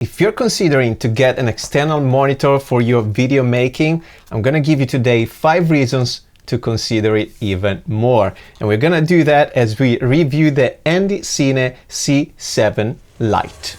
If you're considering to get an external monitor for your video making, I'm gonna give you today 5 reasons to consider it even more. And we're gonna do that as we review the Andycine C7 Lite.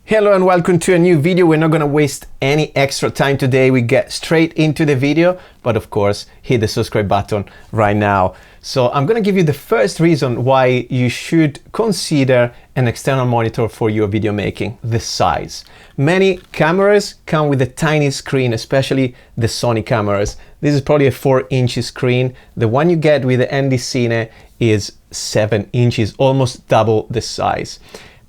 Hello and welcome to a new video. We're not gonna waste any extra time today. We get straight into the video, but of course, hit the subscribe button right now. So I'm gonna give you the first reason why you should consider an external monitor for your video making: the size. Many cameras come with a tiny screen, especially the Sony cameras. This is probably a 4-inch screen. The one you get with the Andycine is 7 inches, almost double the size.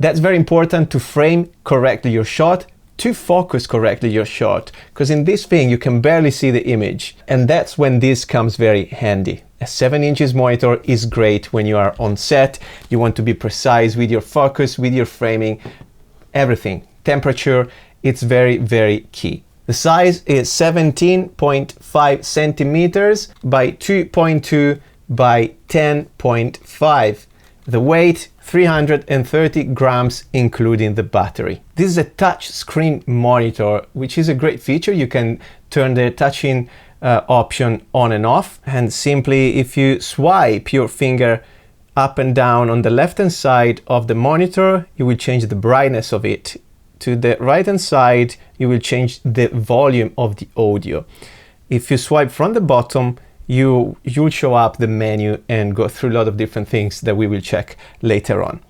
That's very important to frame correctly your shot, to focus correctly your shot, because in this thing you can barely see the image, and that's when this comes very handy. A 7 inches monitor is great when you are on set, you want to be precise with your focus, with your framing, everything. Temperature, it's very, very key. The size is 17.5 centimeters by 2.2 by 10.5. The weight, 330 grams, including the battery. This is a touch screen monitor, which is a great feature. You can turn the touching option on and off, and simply if you swipe your finger up and down on the left hand side of the monitor, you will change the brightness of it. To the right hand side, you will change the volume of the audio. If you swipe from the bottom, you'll show up the menu and go through a lot of different things that we will check later on.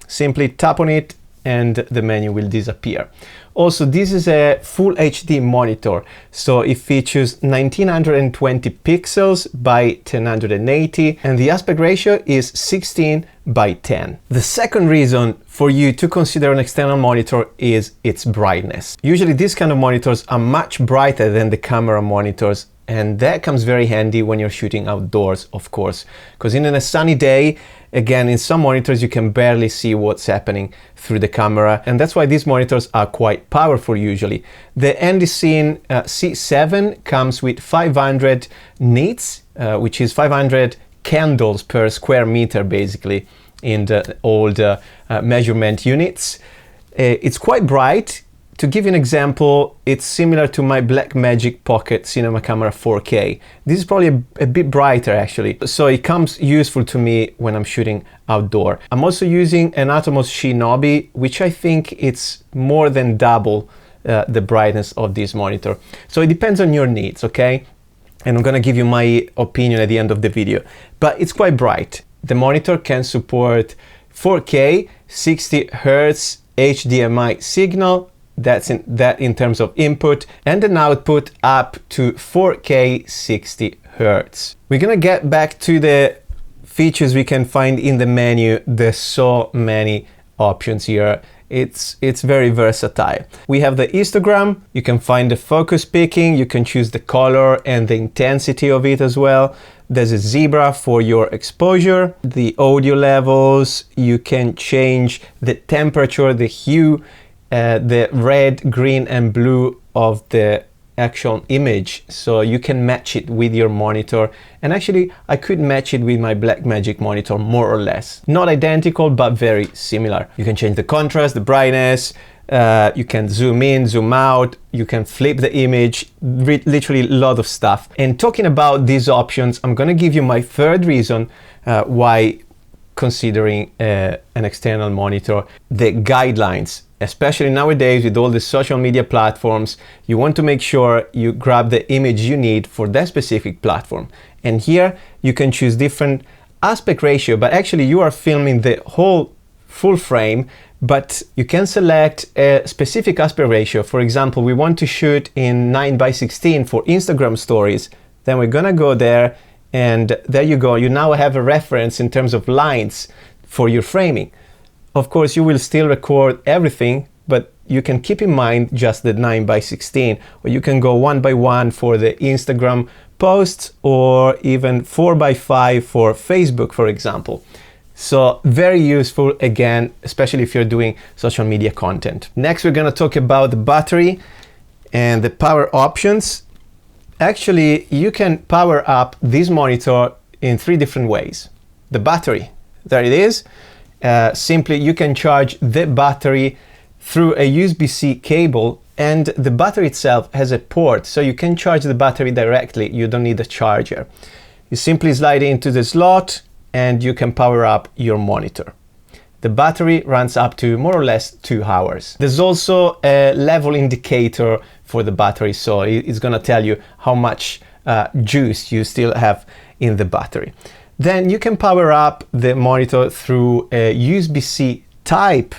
Simply tap on it and the menu will disappear. Also, this is a full HD monitor, so it features 1920 pixels by 1080 and the aspect ratio is 16 by 10. The second reason for you to consider an external monitor is its brightness. Usually these kind of monitors are much brighter than the camera monitors, and that comes very handy when you're shooting outdoors, of course, because in a sunny day, again, in some monitors you can barely see what's happening through the camera, and that's why these monitors are quite powerful usually. The Andycine C7 comes with 500 nits, which is 500 candles per square meter basically in the old measurement units. It's quite bright. To give you an example, it's similar to my Blackmagic Pocket Cinema Camera 4K. This is probably a bit brighter actually, so it comes useful to me when I'm shooting outdoor. I'm also using an Atomos Shinobi, which I think it's more than double the brightness of this monitor. So it depends on your needs, okay? And I'm gonna give you my opinion at the end of the video, but it's quite bright. The monitor can support 4K, 60 Hz HDMI signal, that's in terms of input, and an output up to 4K 60 Hz. We're gonna get back to the features we can find in the menu. There's so many options here. It's very versatile. We have the histogram, you can find the focus picking, you can choose the color and the intensity of it as well. There's a zebra for your exposure, the audio levels, you can change the temperature, the hue, the red, green and blue of the actual image, so you can match it with your monitor. And actually I could match it with my Blackmagic monitor more or less. Not identical, but very similar. You can change the contrast, the brightness, you can zoom in, zoom out, you can flip the image, literally a lot of stuff. And talking about these options, I'm gonna give you my third reason why considering an external monitor: the guidelines. Especially nowadays with all the social media platforms, you want to make sure you grab the image you need for that specific platform. And here you can choose different aspect ratio, but actually you are filming the whole full frame, but you can select a specific aspect ratio. For example, we want to shoot in 9:16 for Instagram stories. Then we're gonna go there, and there you go. You now have a reference in terms of lines for your framing. Of course, you will still record everything, but you can keep in mind just the 9:16, or you can go 1 by 1 for the Instagram posts, or even 4 by 5 for Facebook, for example. So very useful, again, especially if you're doing social media content. Next, we're going to talk about the battery and the power options. Actually, you can power up this monitor in 3 different ways. The battery, there it is. Simply, you can charge the battery through a USB-C cable, and the battery itself has a port, so you can charge the battery directly. You don't need a charger. You simply slide it into the slot and you can power up your monitor. The battery runs up to more or less 2 hours. There's also a level indicator for the battery, so it's going to tell you how much juice you still have in the battery. Then you can power up the monitor through a USB-C type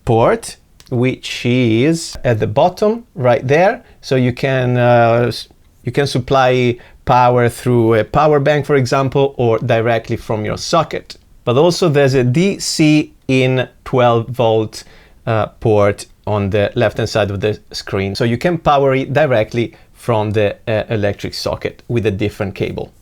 port, which is at the bottom right there. So you can supply power through a power bank, for example, or directly from your socket. But also there's a DC in 12 volt port on the left hand side of the screen. So you can power it directly from the electric socket with a different cable.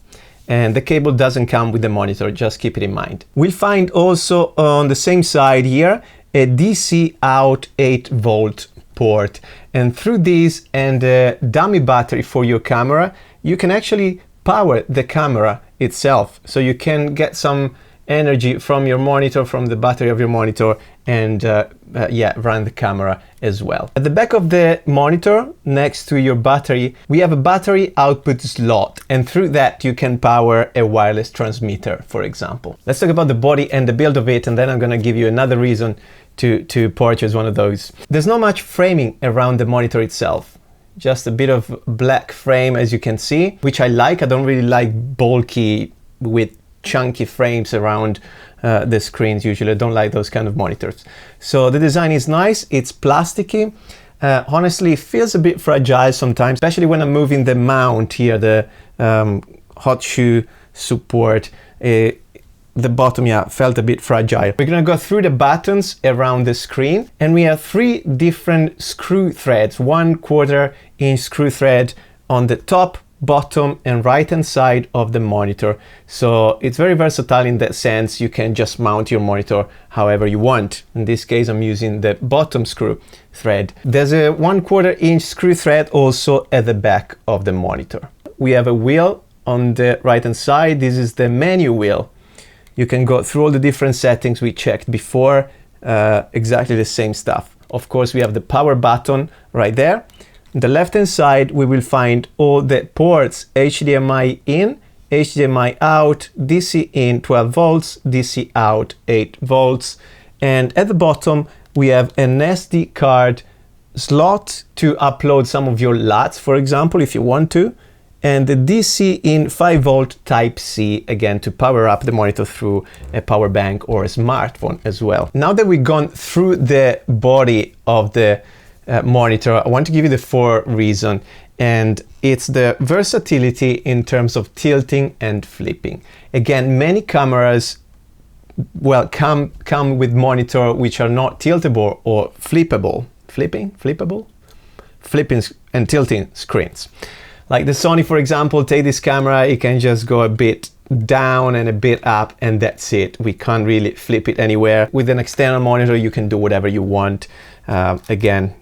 And the cable doesn't come with the monitor, just keep it in mind. We'll find also on the same side here a DC out 8 volt port, and through this and a dummy battery for your camera, you can actually power the camera itself. So you can get some energy from your monitor, from the battery of your monitor, and run the camera as well. At the back of the monitor, next to your battery, we have a battery output slot, and through that you can power a wireless transmitter, for example. Let's talk about the body and the build of it, and then I'm going to give you another reason to purchase one of those. There's not much framing around the monitor itself. Just a bit of black frame, as you can see, which I like. I don't really like bulky with chunky frames around the screens. Usually I don't like those kind of monitors. So the design is nice. It's plasticky. Honestly, it feels a bit fragile sometimes, especially when I'm moving the mount here, the hot shoe support. The bottom, felt a bit fragile. We're gonna go through the buttons around the screen, and we have 3 different screw threads, 1/4 inch screw thread on the top, bottom and right hand side of the monitor. So it's very versatile in that sense. You can just mount your monitor however you want. In this case, I'm using the bottom screw thread. There's a 1/4 inch screw thread also at the back of the monitor. We have a wheel on the right hand side. This is the menu wheel. You can go through all the different settings we checked before, exactly the same stuff. Of course, we have the power button right there. On the left hand side, we will find all the ports: HDMI in, HDMI out, DC in 12 volts, DC out 8 volts. And at the bottom, we have an SD card slot to upload some of your LUTs, for example, if you want to. And the DC in 5 volt type C, again, to power up the monitor through a power bank or a smartphone as well. Now that we've gone through the body of the monitor, I want to give you the 4 reason, and it's the versatility in terms of tilting and flipping. Again, many cameras, well, come with monitor which are not tiltable or flippable. Flipping and tilting screens. Like the Sony, for example, take this camera, it can just go a bit down and a bit up, and that's it. We can't really flip it anywhere. With an external monitor, you can do whatever you want. Again,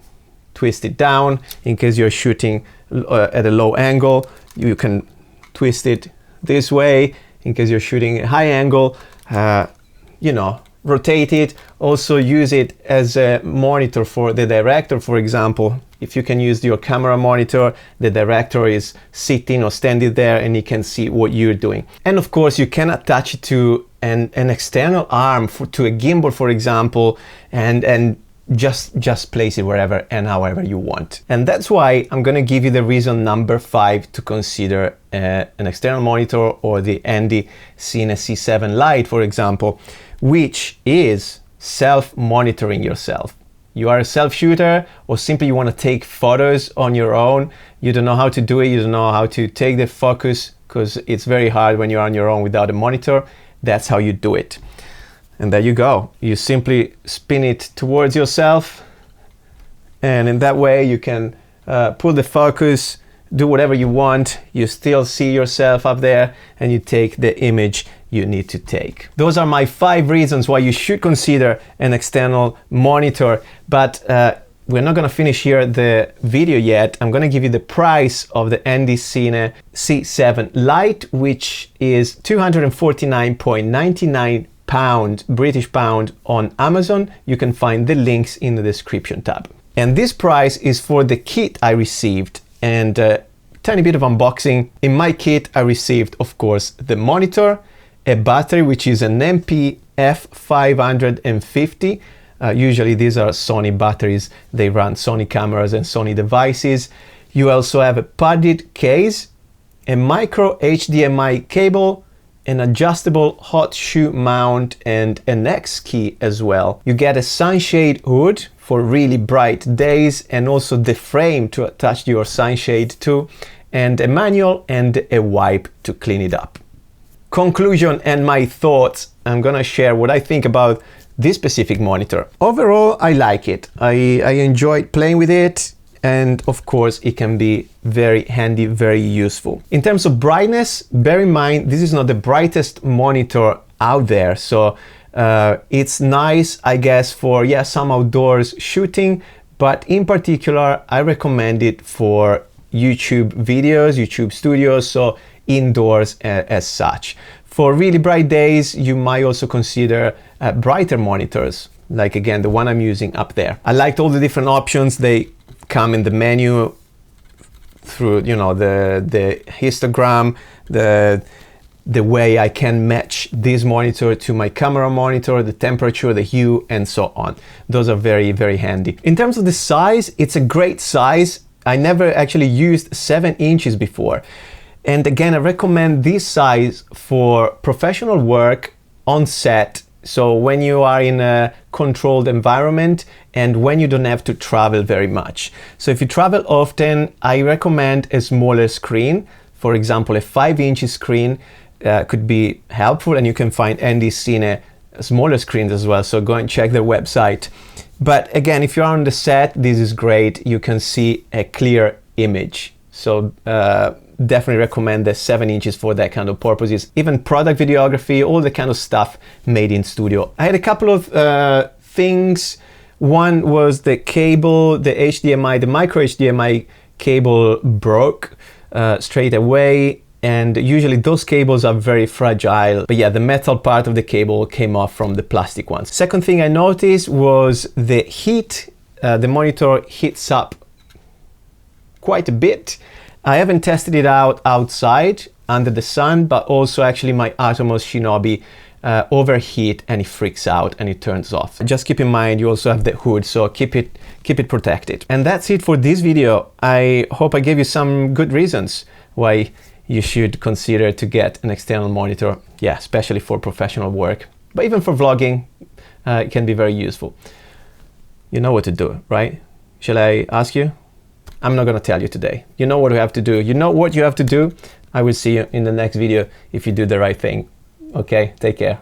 twist it down in case you're shooting at a low angle. You can twist it this way in case you're shooting at high angle. Rotate it. Also use it as a monitor for the director, for example. If you can use your camera monitor, the director is sitting or standing there and he can see what you're doing. And of course, you can attach it to an external arm, to a gimbal, for example, and just place it wherever and however you want. And that's why I'm going to give you the reason number 5 to consider an external monitor, or the Andycine C7 Lite, for example, which is self-monitoring yourself. You are a self-shooter, or simply you want to take photos on your own. You don't know how to do it. You don't know how to take the focus, because it's very hard when you're on your own without a monitor. That's how you do it. And there you go. You simply spin it towards yourself, and in that way you can pull the focus do whatever you want, you still see yourself up there and you take the image you need to take. Those are my 5 reasons why you should consider an external monitor, but we're not going to finish here the video yet. I'm going to give you the price of the Andycine C7 Lite, which is £249.99 British pound on Amazon. You can find the links in the description tab. And this price is for the kit I received, and tiny bit of unboxing. In my kit I received, of course, the monitor, a battery which is an MP-F550. Usually these are Sony batteries, they run Sony cameras and Sony devices. You also have a padded case, a micro HDMI cable, an adjustable hot shoe mount, and an X key as well. You get a sunshade hood for really bright days, and also the frame to attach your sunshade to, and a manual and a wipe to clean it up. Conclusion and my thoughts. I'm gonna share what I think about this specific monitor. Overall, I like it. I enjoyed playing with it, and of course it can be very handy, very useful. In terms of brightness, bear in mind this is not the brightest monitor out there, so it's nice, I guess, for some outdoors shooting, but in particular I recommend it for YouTube videos, YouTube studios, so indoors as such. For really bright days, you might also consider brighter monitors, like again the one I'm using up there. I liked all the different options. They come in the menu through, you know, the histogram, the way I can match this monitor to my camera monitor, the temperature, the hue, and so on. Those are very, very handy. In terms of the size, it's a great size. I never actually used 7 inches before. And again, I recommend this size for professional work on set. So when you are in a controlled environment and when you don't have to travel very much. So if you travel often, I recommend a smaller screen. For example, a 5-inch screen could be helpful, and you can find Andycine smaller screens as well. So go and check their website. But again, if you're on the set, this is great. You can see a clear image. So definitely recommend the 7 inches for that kind of purposes. Even product videography, all the kind of stuff made in studio. I had a couple of things. One was the cable, the HDMI, the micro HDMI cable broke straight away. And usually those cables are very fragile. But yeah, the metal part of the cable came off from the plastic ones. Second thing I noticed was the heat. The monitor heats up quite a bit. I haven't tested it out outside under the sun, but also actually my Atomos Shinobi overheat and it freaks out and it turns off. Just keep in mind you also have the hood, so keep it protected. And that's it for this video. I hope I gave you some good reasons why you should consider to get an external monitor, yeah, especially for professional work, but even for vlogging, it can be very useful. You know what to do, right? Shall I ask you? I'm not going to tell you today. You know what you have to do. You know what you have to do. I will see you in the next video if you do the right thing. Okay, take care.